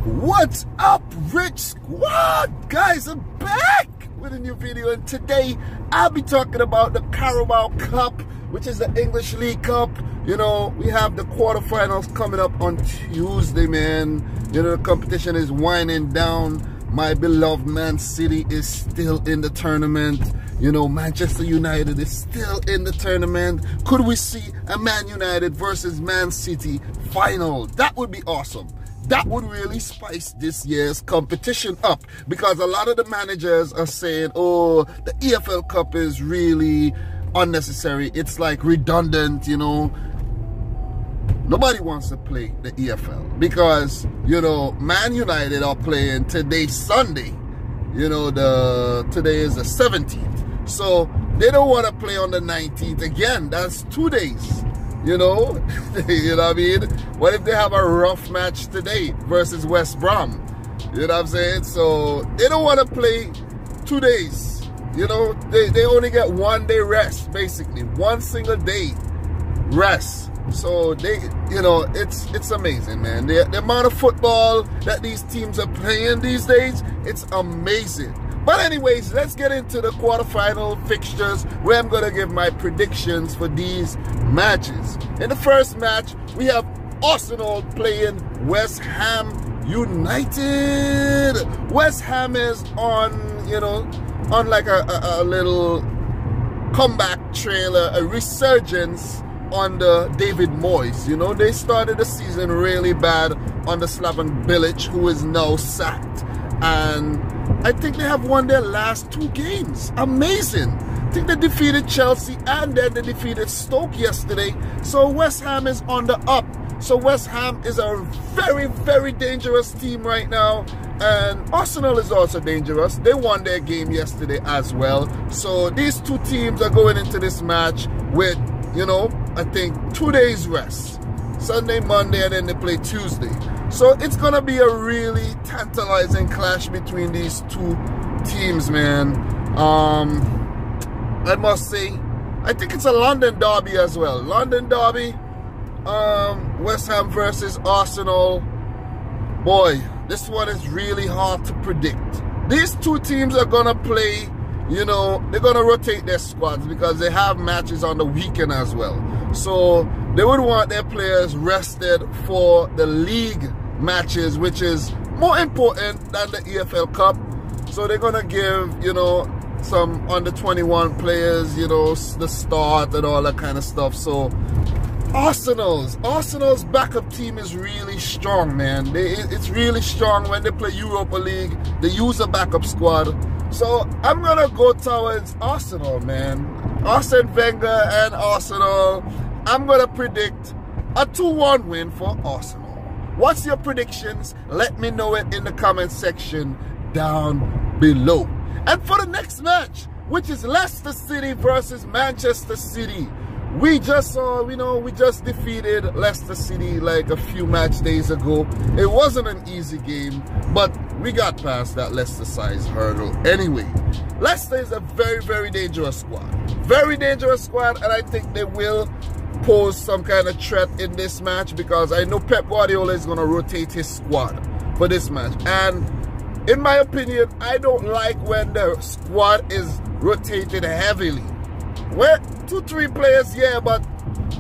What's up, Rich Squad? Guys, I'm back with a new video, and today I'll be talking about the Carabao Cup, which is the English League Cup. You know, we have the quarterfinals coming up on Tuesday, man. You know, the competition is winding down. My beloved Man City is still in the tournament. You know, Manchester United is still in the tournament. Could we see a Man United versus Man City final? That would be awesome. That would really spice this year's competition up, because a lot of the managers are saying, oh, the EFL Cup is really unnecessary. It's like redundant, you know. Nobody wants to play the EFL because, you know, Man United are playing today, Sunday. You know, today is the 17th. So they don't want to play on the 19th again. That's 2 days. You know, you know what I mean? What if they have a rough match today versus West Brom? You know what I'm saying? So they don't want to play 2 days. You know, they only get 1 day rest, basically. One single day rest. So they, you know, it's amazing, man. The amount of football that these teams are playing these days, it's amazing. But anyways, let's get into the quarterfinal fixtures, where I'm going to give my predictions for these matches. In the first match, we have Arsenal playing West Ham United. West Ham is on, you know, on like a little comeback trailer, a resurgence under David Moyes. You know, they started the season really bad under Slaven Bilic, who is now sacked. And I think they have won their last 2 games. Amazing. I think they defeated Chelsea and then they defeated Stoke yesterday. So West Ham is on the up. So West Ham is a very, very dangerous team right now. And Arsenal is also dangerous. They won their game yesterday as well. So these 2 teams are going into this match with, you know, I think 2 days rest. Sunday, Monday, and then they play Tuesday. So it's going to be a really tantalizing clash between these 2 teams, man. I must say, I think it's a London derby as well. London derby, West Ham versus Arsenal. Boy, this one is really hard to predict. These 2 teams are going to play, you know, they're going to rotate their squads because they have matches on the weekend as well. So they would want their players rested for the league matches, which is more important than the EFL Cup. So they're going to give, you know, some under 21 players, you know, the start and all that kind of stuff. So Arsenal's backup team is really strong, man. It's really strong. When they play Europa League, they use a backup squad. So I'm going to go towards Arsenal, man. Arsene Wenger and Arsenal. I'm going to predict a 2-1 win for Arsenal. What's your predictions? Let me know it in the comment section down below. And for the next match, which is Leicester City versus Manchester City. We just saw, you know, we just defeated Leicester City like a few match days ago. It wasn't an easy game, but we got past that Leicester size hurdle anyway. Leicester is a very, very dangerous squad. Very dangerous squad, and I think they will pose some kind of threat in this match, because I know Pep Guardiola is going to rotate his squad for this match. And in my opinion, I don't like when the squad is rotated heavily. Well, 2-3 players, yeah, but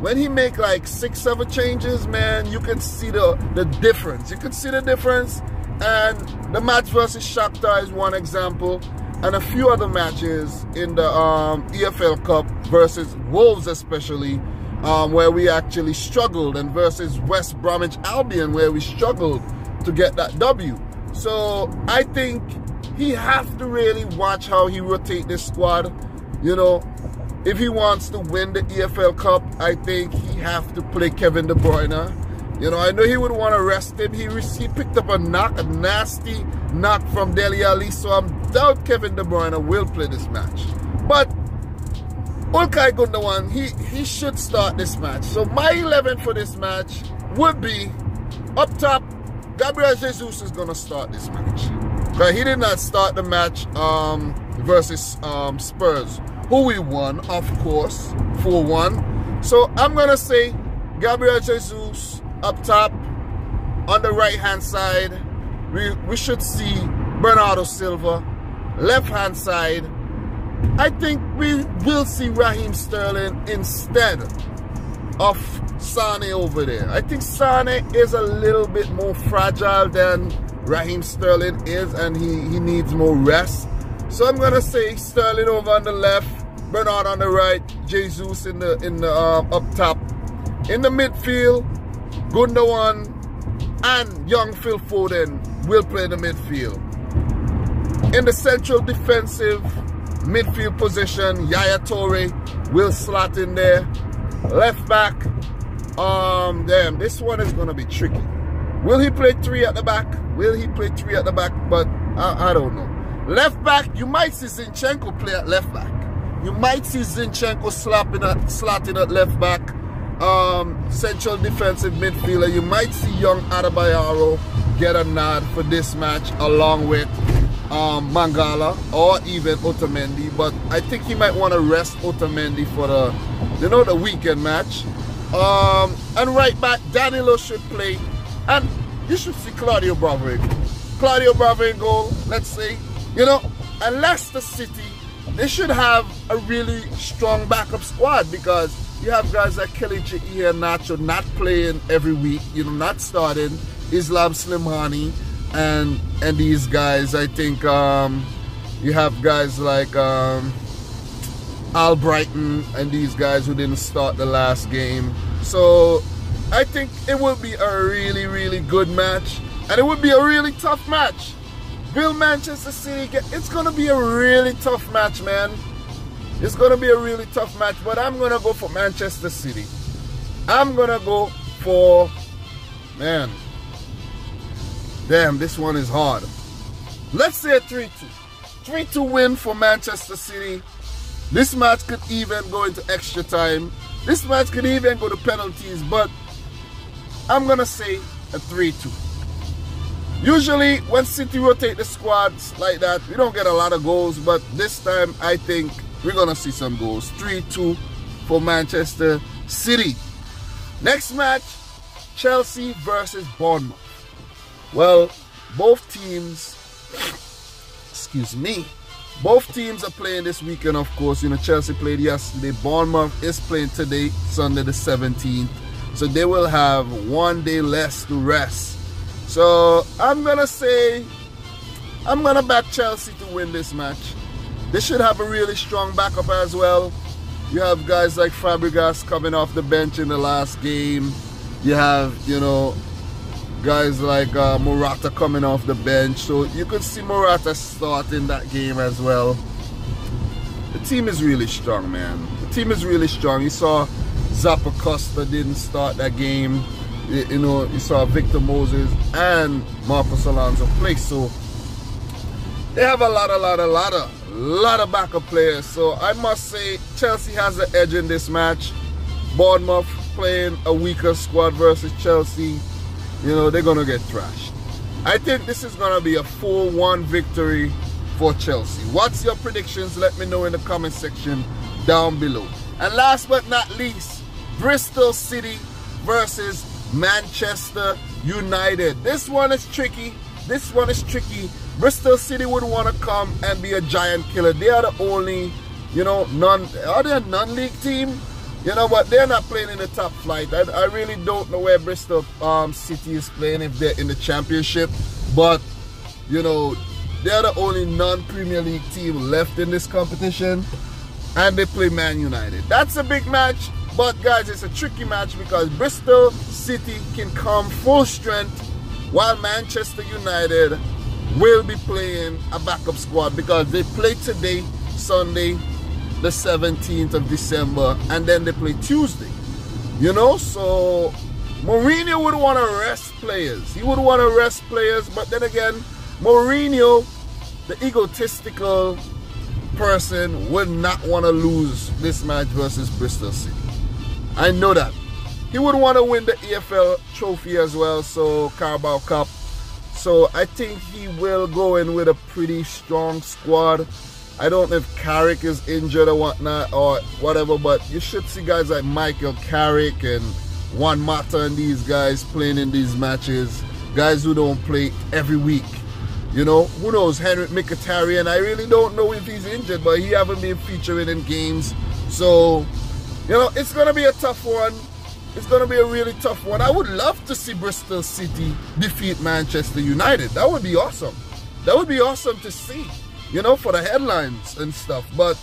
when he make like 6-7 changes, man, you can see the difference. You can see the difference. And the match versus Shakhtar is one example, and a few other matches in the EFL Cup versus Wolves especially, where we actually struggled, and versus West Bromwich Albion, where we struggled to get that W. So I think he has to really watch how he rotate this squad. You know, if he wants to win the EFL Cup, I think he has to play Kevin De Bruyne. You know, I know he would want to rest him. He picked up a nasty knock from Dele Alli, so I doubt Kevin De Bruyne will play this match. But Ilkay Gundogan, he should start this match. So my 11 for this match would be, up top, Gabriel Jesus is going to start this match. But he did not start the match versus Spurs, who we won, of course, 4-1. So I'm going to say Gabriel Jesus up top. On the right hand side, we should see Bernardo Silva, left-hand side. I think we will see Raheem Sterling instead of Sane over there. I think Sane is a little bit more fragile than Raheem Sterling is, and he needs more rest. So I'm gonna say Sterling over on the left, Bernard on the right, Jesus in the up top. In the midfield, Gundogan and young Phil Foden will play the midfield. In the central defensive midfield position, Yaya Toure will slot in there. Left back, damn, this one is gonna be tricky. Will he play 3 at the back? Will he play 3 at the back? But I don't know. Left back, you might see Zinchenko play at left back. You might see Zinchenko slotting at left back. Central defensive midfielder. You might see young Adebayor get a nod for this match along with Mangala or even Otamendi. But I think he might want to rest Otamendi for the weekend match. And right back, Danilo should play. And you should see Claudio Bravo in goal. Claudio Bravo in goal, let's say. And Leicester City, they should have a really strong backup squad because you have guys like Kelechi Iheanacho not playing every week, not starting. Islam Slimani and these guys. I think you have guys like Al Brighton and these guys who didn't start the last game. So I think it will be a really, really good match. And it would be a really tough match. Will Manchester City it's going to be a really tough match, man. It's going to be a really tough match. But I'm going to go for Manchester City. I'm going to go for, man, damn, this one is hard. Let's say a 3-2. 3-2 win for Manchester City. This match could even go into extra time. This match could even go to penalties. But I'm going to say a 3-2. Usually when City rotate the squads like that, we don't get a lot of goals, but this time I think we're going to see some goals. 3-2 for Manchester City. Next match, Chelsea versus Bournemouth. Well, both teams, excuse me, both teams are playing this weekend, of course. Chelsea played yesterday. Bournemouth is playing today, Sunday the 17th. So they will have 1 day less to rest. So I'm going to back Chelsea to win this match. They should have a really strong backup as well. You have guys like Fabregas coming off the bench in the last game. You have, guys like Morata coming off the bench. So you could see Morata starting that game as well. The team is really strong, man. The team is really strong. You saw Zappa Costa didn't start that game. You saw Victor Moses and Marcos Alonso play. So they have a lot of backup players. So I must say Chelsea has the edge in this match. Bournemouth playing a weaker squad versus Chelsea. They're going to get thrashed. I think this is going to be a 4-1 victory for Chelsea. What's your predictions? Let me know in the comment section down below. And last but not least, Bristol City versus Manchester United. This one is tricky. Bristol City would want to come and be a giant killer. They are the only, are they a non-league team? But they're not playing in the top flight. I really don't know where Bristol City is playing, if they're in the championship. But, they're the only non-Premier League team left in this competition. And they play Man United. That's a big match. But guys, it's a tricky match because Bristol City can come full strength while Manchester United will be playing a backup squad because they play today, Sunday, the 17th of December, and then they play Tuesday. So Mourinho would want to rest players. He would want to rest players, but then again, Mourinho, the egotistical person, would not want to lose this match versus Bristol City. I know that. He would want to win the EFL trophy as well, so Carabao Cup. So I think he will go in with a pretty strong squad. I don't know if Carrick is injured or whatnot or whatever, but you should see guys like Michael Carrick and Juan Mata and these guys playing in these matches. guys who don't play every week. You know, who knows, Henrik Mkhitaryan, I really don't know if he's injured, but he haven't been featuring in games. So, you know, it's going to be a tough one. It's going to be a really tough one. I would love to see Bristol City defeat Manchester United. That would be awesome. That would be awesome to see, you know, for the headlines and stuff. But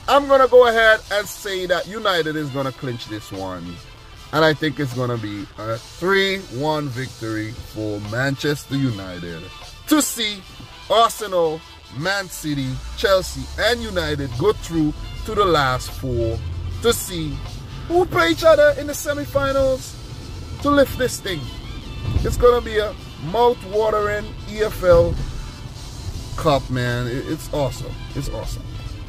I'm going to go ahead and say that United is going to clinch this one. And I think it's going to be a 3-1 victory for Manchester United to see Arsenal, Man City, Chelsea, and United go through to the last 4 to see who play each other in the semi-finals to lift this thing. It's going to be a mouth-watering EFL Cup, man. It's awesome. It's awesome.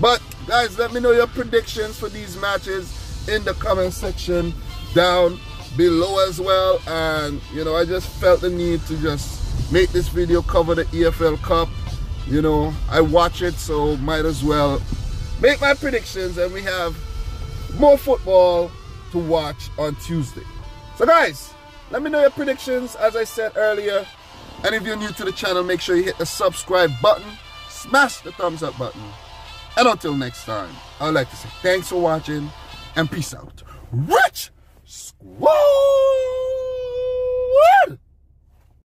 But, guys, let me know your predictions for these matches in the comment section down below as well. And, you know, I just felt the need to just make this video cover the EFL Cup. You know, I watch it, so might as well make my predictions, and we have more football to watch on Tuesday. So guys, let me know your predictions as I said earlier, and if you're new to the channel, make sure you hit the subscribe button, smash the thumbs up button, and until next time, I would like to say thanks for watching and peace out. Rich Squad!